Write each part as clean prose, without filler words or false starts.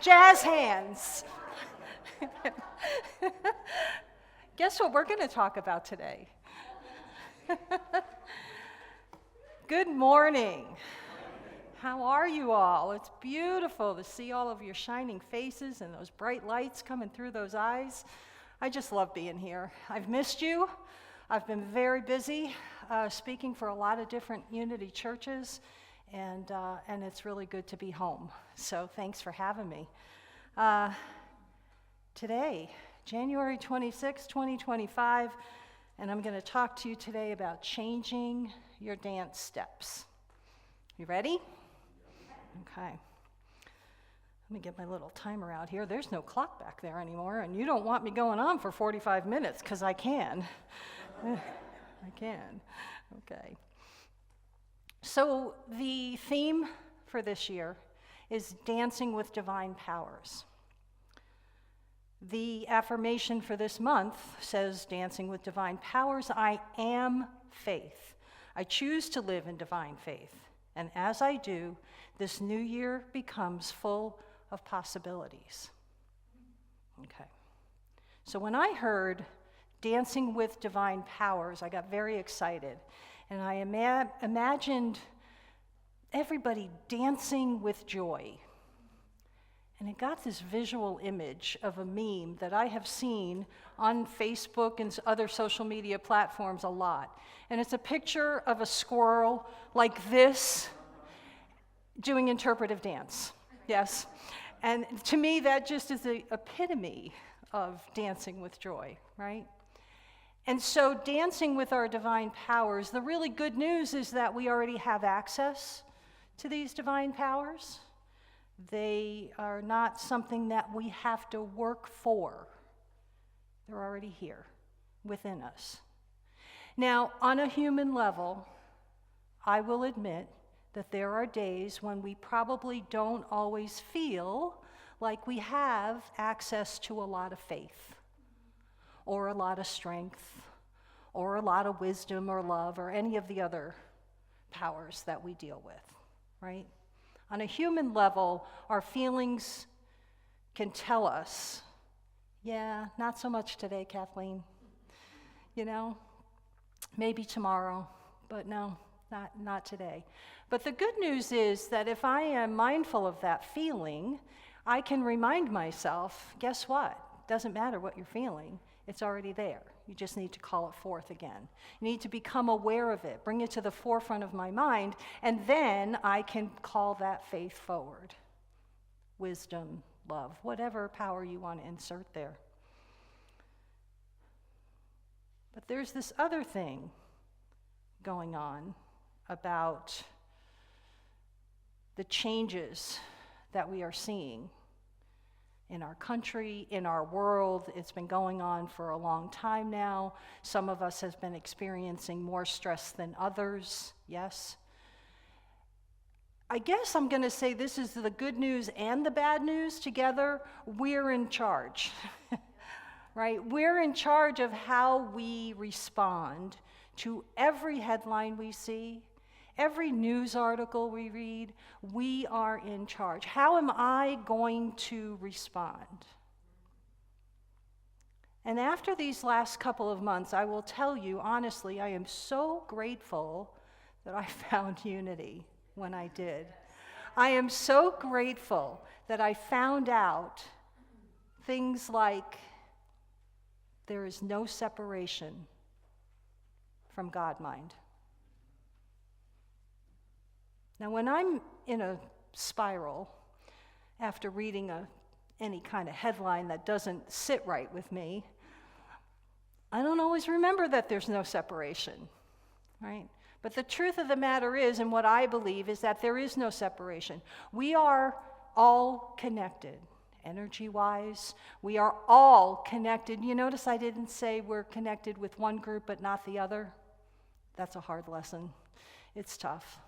Jazz hands. Guess what we're going to talk about today? Good morning. How are you all? It's beautiful to see all of your shining faces and those bright lights coming through those eyes. I just love being here. I've missed you. I've been very busy speaking for a lot of different Unity churches, and it's really good to be home. So thanks for having me. Today, January 26, 2025, and I'm going to talk to you today about changing your dance steps. You ready? Okay. Let me get my little timer out here. There's no clock back there anymore, and you don't want me going on for 45 minutes, because I can. I can. Okay. So the theme for this year is dancing with divine powers. The affirmation for this month says, dancing with divine powers, I am faith. I choose to live in divine faith. And as I do, this new year becomes full of possibilities. Okay. So when I heard dancing with divine powers, I got very excited. And I imagined everybody dancing with joy. And it got this visual image of a meme that I have seen on Facebook and other social media platforms a lot. And it's a picture of a squirrel like this doing interpretive dance. Yes. And to me, that just is the epitome of dancing with joy, right? And so dancing with our divine powers, the really good news is that we already have access to these divine powers. They are not something that we have to work for. They're already here within us. Now, on a human level, I will admit that there are days when we probably don't always feel like we have access to a lot of faith, or a lot of strength, or a lot of wisdom or love, or any of the other powers that we deal with, right? On a human level, our feelings can tell us, yeah, not so much today, Kathleen. You know, maybe tomorrow, but no, not today. But the good news is that if I am mindful of that feeling, I can remind myself, guess what? Doesn't matter what you're feeling, it's already there. You just need to call it forth again. You need to become aware of it, bring it to the forefront of my mind, and then I can call that faith forward. Wisdom, love, whatever power you want to insert there. But there's this other thing going on about the changes that we are seeing in our country, in our world. It's been going on for a long time now. Some of us have been experiencing more stress than others, yes. I guess I'm going to say this is the good news and the bad news together. We're in charge, right? We're in charge of how we respond to every headline we see, every news article we read. We are in charge. How am I going to respond? And after these last couple of months, I will tell you, honestly, I am so grateful that I found Unity when I did. I am so grateful that I found out things like there is no separation from God mind. Now, when I'm in a spiral after reading any kind of headline that doesn't sit right with me, I don't always remember that there's no separation, right? But the truth of the matter is, and what I believe, is that there is no separation. We are all connected, energy-wise. We are all connected. You notice I didn't say we're connected with one group but not the other? That's a hard lesson. It's tough.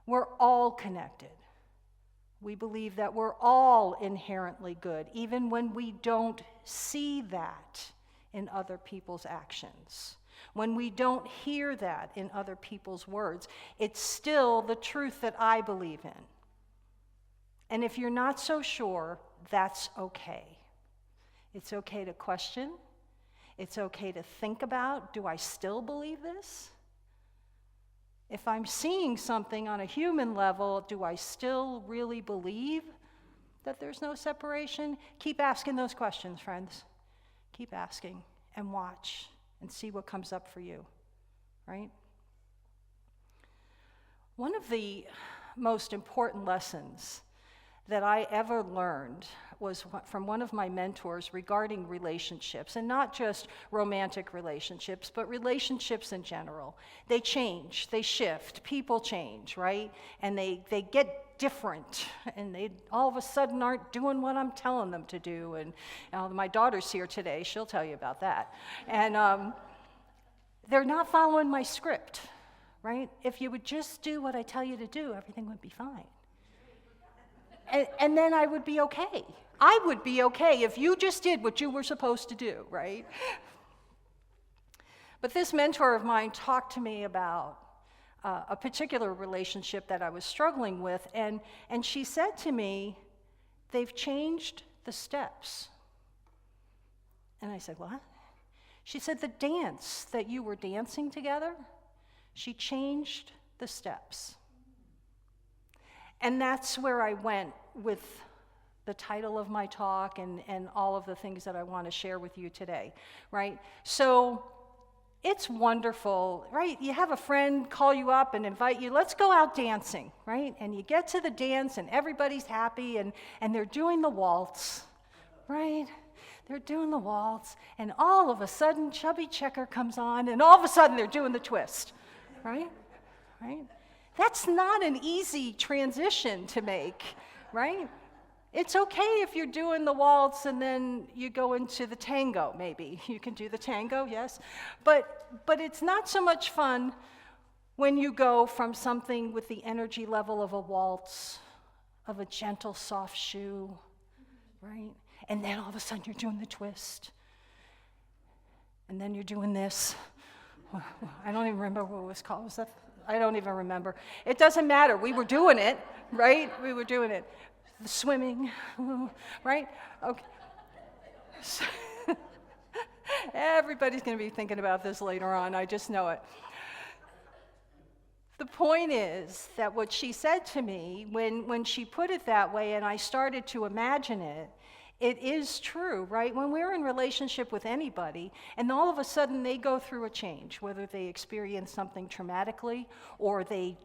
We're all connected. We believe that we're all inherently good, even when we don't see that in other people's actions. When we don't hear that in other people's words, it's still the truth that I believe in. And if you're not so sure, that's okay. It's okay to question. It's okay to think about, do I still believe this? If I'm seeing something on a human level, do I still really believe that there's no separation? Keep asking those questions, friends. Keep asking and watch and see what comes up for you, right? One of the most important lessons that I ever learned was from one of my mentors regarding relationships, and not just romantic relationships, but relationships in general. They change, they shift, people change, right? And they get different, and they all of a sudden aren't doing what I'm telling them to do. And my daughter's here today, she'll tell you about that. And they're not following my script, right? If you would just do what I tell you to do, everything would be fine. And then I would be okay. I would be okay if you just did what you were supposed to do, right? But this mentor of mine talked to me about a particular relationship that I was struggling with, and she said to me, they've changed the steps. And I said, what? She said, the dance that you were dancing together, she changed the steps. And that's where I went with the title of my talk and all of the things that I want to share with you today, right? So it's wonderful, right? You have a friend call you up and invite you, let's go out dancing, right? And you get to the dance and everybody's happy and they're doing the waltz, right? They're doing the waltz, and all of a sudden Chubby Checker comes on, and all of a sudden they're doing the twist, right? Right? That's not an easy transition to make, right? It's okay if you're doing the waltz and then you go into the tango, maybe. You can do the tango, yes. But it's not so much fun when you go from something with the energy level of a waltz, of a gentle, soft shoe, right? And then all of a sudden you're doing the twist. And then you're doing this. I don't even remember what it was called. Was that? I don't even remember. It doesn't matter. We were doing it, right? We were doing it. The swimming, right? Okay. So everybody's going to be thinking about this later on. I just know it. The point is that what she said to me, when she put it that way and I started to imagine it, it is true, right? When we're in relationship with anybody, and all of a sudden they go through a change, whether they experience something traumatically or they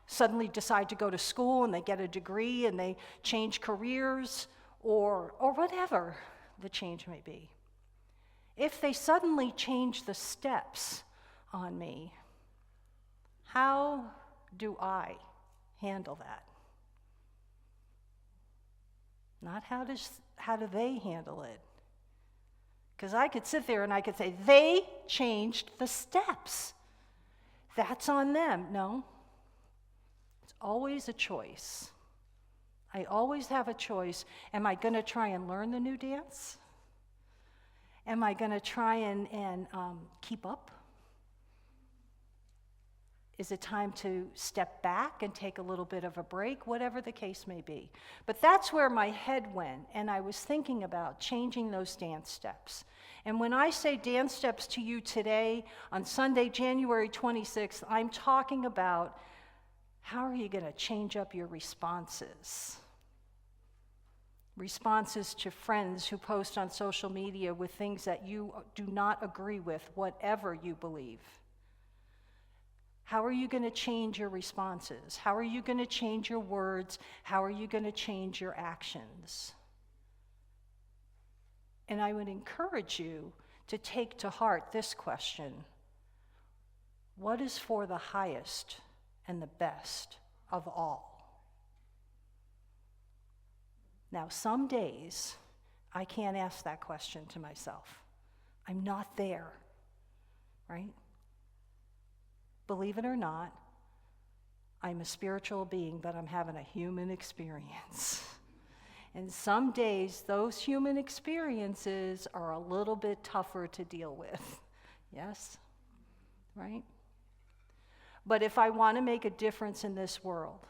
suddenly decide to go to school and they get a degree and they change careers or whatever the change may be. If they suddenly change the steps on me, how do I handle that? Not how do they handle it? Because I could sit there and I could say, they changed the steps. That's on them. No. It's always a choice. I always have a choice. Am I going to try and learn the new dance? Am I going to try and keep up? Is it time to step back and take a little bit of a break? Whatever the case may be. But that's where my head went, and I was thinking about changing those dance steps. And when I say dance steps to you today, on Sunday, January 26th, I'm talking about how are you going to change up your responses? Responses to friends who post on social media with things that you do not agree with, whatever you believe. How are you going to change your responses? How are you going to change your words? How are you going to change your actions? And I would encourage you to take to heart this question: what is for the highest and the best of all? Now, some days I can't ask that question to myself. I'm not there, right? Believe it or not, I'm a spiritual being, but I'm having a human experience. And some days, those human experiences are a little bit tougher to deal with. Yes? Right? But if I want to make a difference in this world,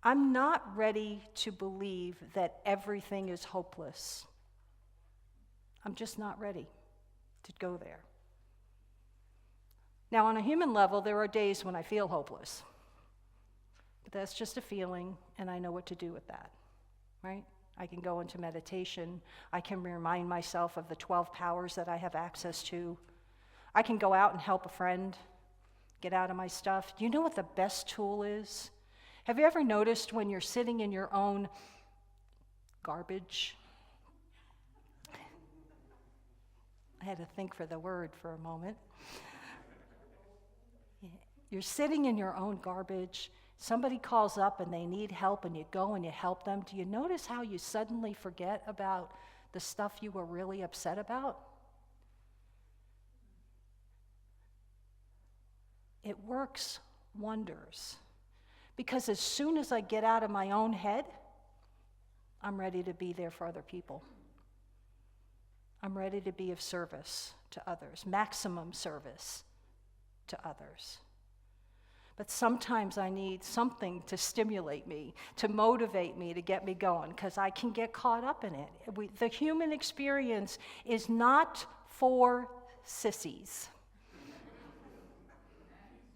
I'm not ready to believe that everything is hopeless. I'm just not ready to go there. Now, on a human level, there are days when I feel hopeless. But that's just a feeling, and I know what to do with that, right? I can go into meditation. I can remind myself of the 12 powers that I have access to. I can go out and help a friend, get out of my stuff. Do you know what the best tool is? Have you ever noticed when you're sitting in your own garbage? I had to think for the word for a moment. You're sitting in your own garbage. Somebody calls up and they need help and you go and you help them. Do you notice how you suddenly forget about the stuff you were really upset about? It works wonders. Because as soon as I get out of my own head, I'm ready to be there for other people. I'm ready to be of service to others, maximum service to others. But sometimes I need something to stimulate me, to motivate me, to get me going, because I can get caught up in it. The human experience is not for sissies.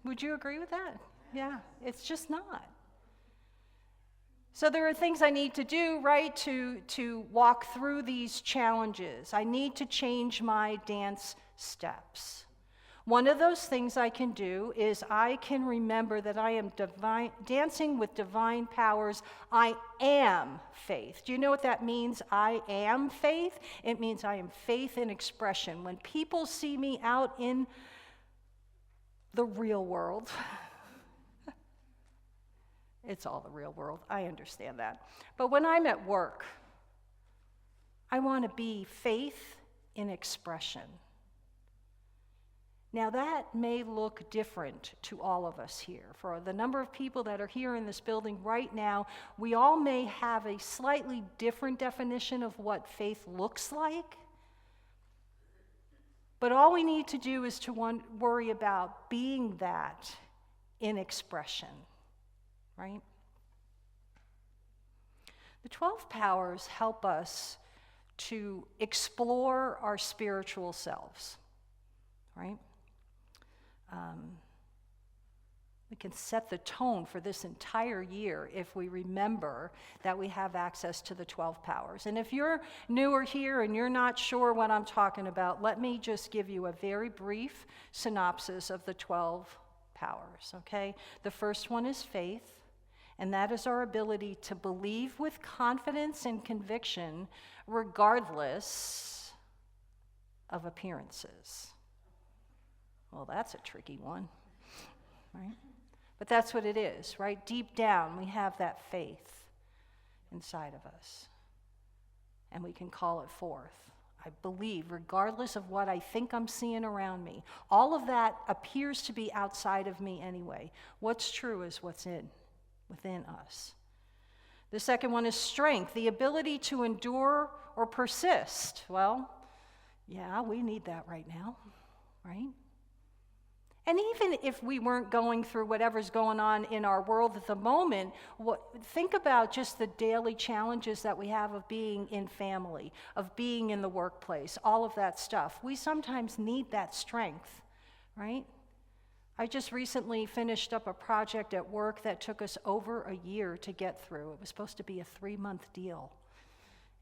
Would you agree with that? Yeah, it's just not. So there are things I need to do, right, to walk through these challenges. I need to change my dance steps. One of those things I can do is I can remember that I am dancing with divine powers. I am faith. Do you know what that means? I am faith. It means I am faith in expression. When people see me out in the real world, it's all the real world. I understand that. But when I'm at work, I want to be faith in expression. Now, that may look different to all of us here. For the number of people that are here in this building right now, we all may have a slightly different definition of what faith looks like. But all we need to do is to worry about being that in expression, right? The 12 powers help us to explore our spiritual selves, right? We can set the tone for this entire year if we remember that we have access to the 12 powers. And if you're newer here and you're not sure what I'm talking about, let me just give you a very brief synopsis of the 12 powers, okay? The first one is faith, and that is our ability to believe with confidence and conviction regardless of appearances. Well, that's a tricky one, right? But that's what it is, right? Deep down, we have that faith inside of us, and we can call it forth. I believe, regardless of what I think I'm seeing around me. All of that appears to be outside of me anyway. What's true is what's within us. The second one is strength, the ability to endure or persist. Well, yeah, we need that right now, right? And even if we weren't going through whatever's going on in our world at the moment, think about just the daily challenges that we have of being in family, of being in the workplace, all of that stuff. We sometimes need that strength, right? I just recently finished up a project at work that took us over a year to get through. It was supposed to be a 3-month deal.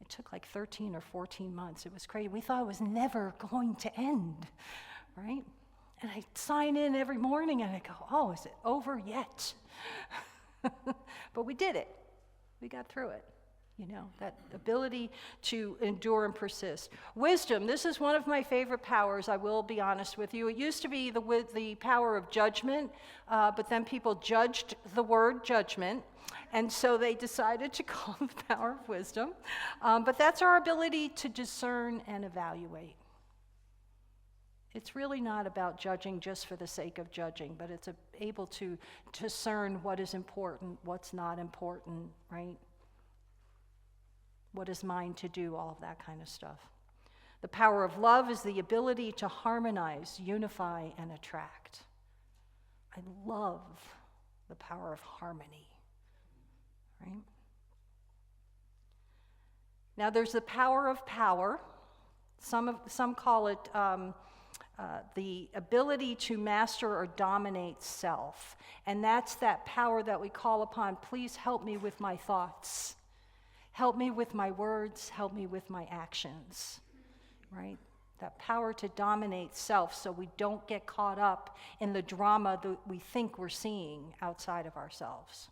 It took like 13 or 14 months. It was crazy. We thought it was never going to end, right? And I sign in every morning and I go, oh, is it over yet? But we did it. We got through it. You know, that ability to endure and persist. Wisdom, this is one of my favorite powers, I will be honest with you. It used to be the power of judgment, but then people judged the word judgment, and so they decided to call it the power of wisdom. But that's our ability to discern and evaluate. It's really not about judging just for the sake of judging, but it's able to discern what is important, what's not important, right? What is mine to do, all of that kind of stuff. The power of love is the ability to harmonize, unify, and attract. I love the power of harmony. right? Now there's the power of power. Some call it the ability to master or dominate self. And that's that power that we call upon. Please help me with my thoughts. Help me with my words. Help me with my actions, right? That power to dominate self so we don't get caught up in the drama that we think we're seeing outside of ourselves.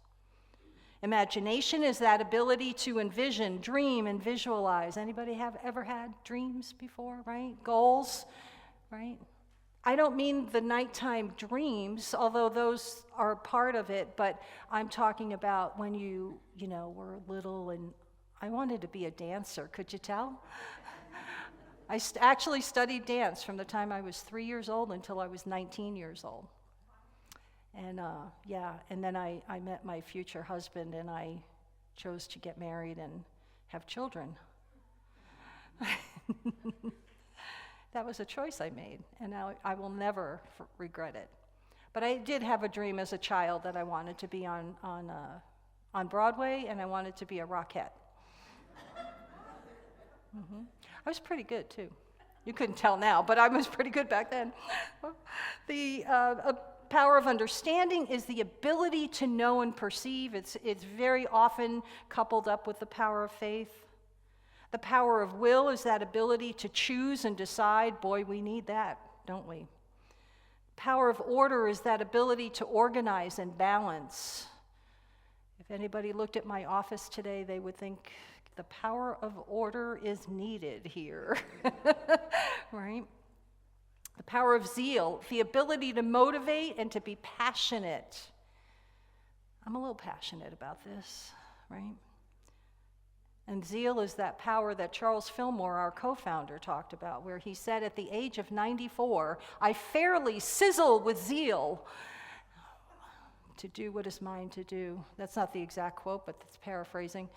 Imagination is that ability to envision, dream, and visualize. Anybody have ever had dreams before, right? Goals, right? I don't mean the nighttime dreams, although those are part of it, but I'm talking about when you were little and I wanted to be a dancer. Could you tell? I actually studied dance from the time I was 3 years old until I was 19 years old. And and then I met my future husband and I chose to get married and have children. That was a choice I made, and now I will never regret it. But I did have a dream as a child that I wanted to be on Broadway, and I wanted to be a rockette. I was pretty good too. You couldn't tell now, but I was pretty good back then. The power of understanding is the ability to know and perceive. It's very often coupled up with the power of faith. The power of will is that ability to choose and decide. Boy, we need that, don't we? Power of order is that ability to organize and balance. If anybody looked at my office today, they would think the power of order is needed here, right? The power of zeal, the ability to motivate and to be passionate. I'm a little passionate about this, right? And zeal is that power that Charles Fillmore, our co-founder, talked about, where he said at the age of 94, I fairly sizzle with zeal to do what is mine to do. That's not the exact quote, but that's paraphrasing.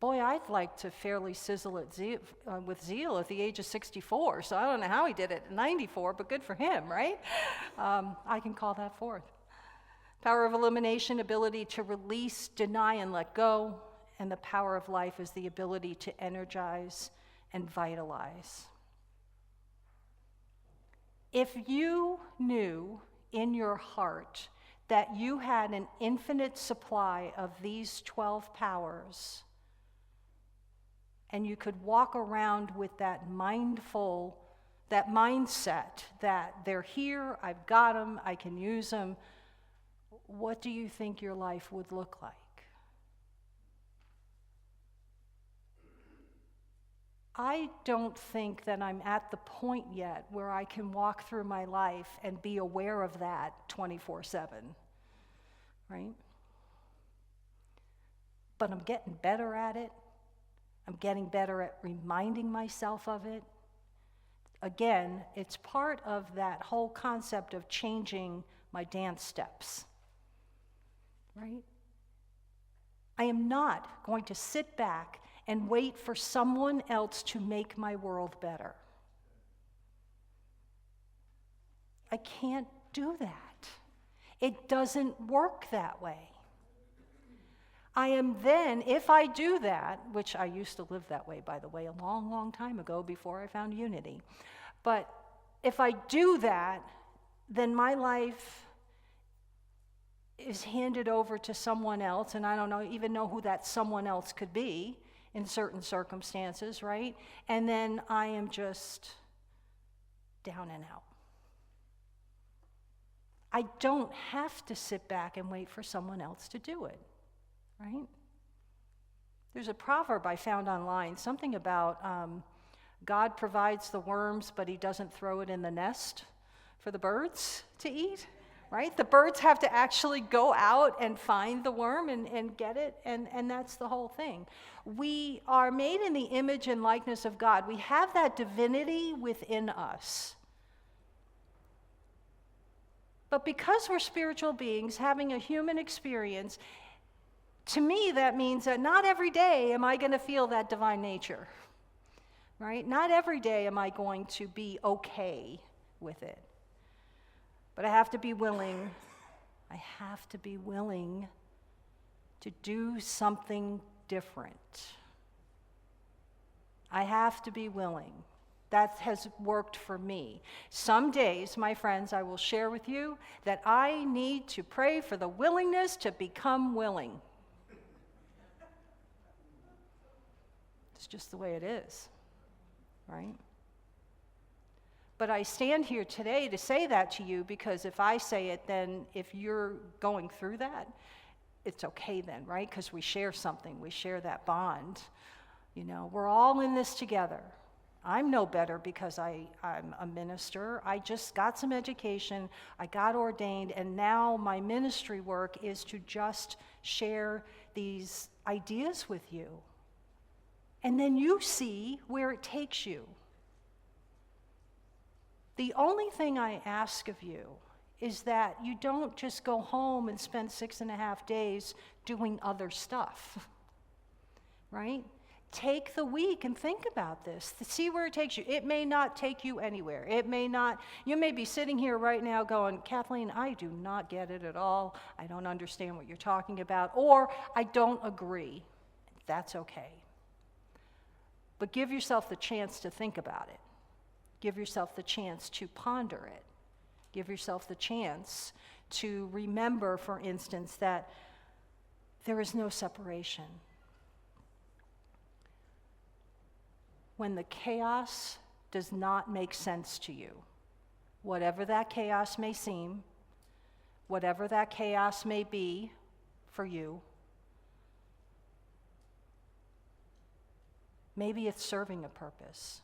Boy, I'd like to fairly sizzle with zeal at the age of 64, so I don't know how he did it at 94, but good for him, right? I can call that forth. Power of elimination, ability to release, deny, and let go. And the power of life is the ability to energize and vitalize. If you knew in your heart that you had an infinite supply of these 12 powers, and you could walk around with that mindset that they're here, I've got them, I can use them, what do you think your life would look like? I don't think that I'm at the point yet where I can walk through my life and be aware of that 24/7, right? But I'm getting better at it. I'm getting better at reminding myself of it. Again, it's part of that whole concept of changing my dance steps, right? I am not going to sit back and wait for someone else to make my world better. I can't do that. It doesn't work that way. I am then, if I do that, which I used to live that way, by the way, a long, long time ago before I found unity, but if I do that, then my life is handed over to someone else, and I don't even know who that someone else could be in certain circumstances, right? And then I am just down and out. I don't have to sit back and wait for someone else to do it, right? There's a proverb I found online, something about God provides the worms, but he doesn't throw it in the nest for the birds to eat. Right? The birds have to actually go out and find the worm and get it, and that's the whole thing. We are made in the image and likeness of God. We have that divinity within us. But because we're spiritual beings having a human experience, to me that means that not every day am I going to feel that divine nature. Right? Not every day am I going to be okay with it. But I have to be willing to do something different. I have to be willing. That has worked for me. Some days, my friends, I will share with you that I need to pray for the willingness to become willing. It's just the way it is, right? But I stand here today to say that to you because if I say it, then if you're going through that, it's okay then, right? Because we share something. We share that bond. You know, we're all in this together. I'm no better because I'm a minister. I just got some education. I got ordained, and now my ministry work is to just share these ideas with you. And then you see where it takes you. The only thing I ask of you is that you don't just go home and spend 6.5 days doing other stuff, right? Take the week and think about this, to see where it takes you. It may not take you anywhere. You may be sitting here right now going, Kathleen, I do not get it at all. I don't understand what you're talking about, or I don't agree. That's okay. But give yourself the chance to think about it. Give yourself the chance to ponder it. Give yourself the chance to remember, for instance, that there is no separation. When the chaos does not make sense to you, whatever that chaos may seem, whatever that chaos may be for you, maybe it's serving a purpose.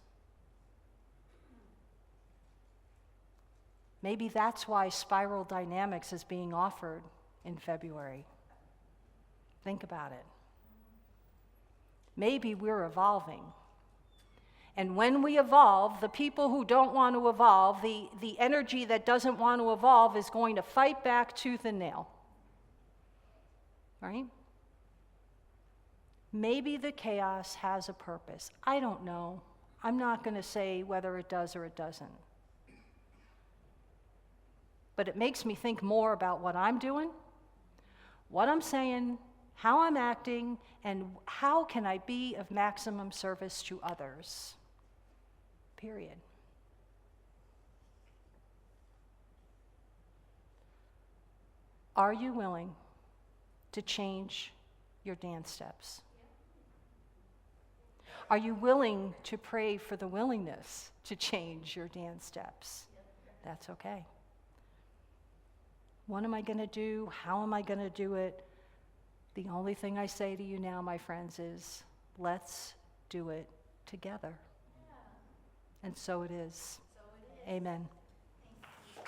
Maybe that's why Spiral Dynamics is being offered in February. Think about it. Maybe we're evolving. And when we evolve, the people who don't want to evolve, the energy that doesn't want to evolve is going to fight back tooth and nail. Right? Maybe the chaos has a purpose. I don't know. I'm not going to say whether it does or it doesn't. But it makes me think more about what I'm doing, what I'm saying, how I'm acting, and how can I be of maximum service to others. Period. Are you willing to change your dance steps? Are you willing to pray for the willingness to change your dance steps? That's okay. What am I going to do? How am I going to do it? The only thing I say to you now, my friends, is let's do it together. Yeah. And so it is. Amen.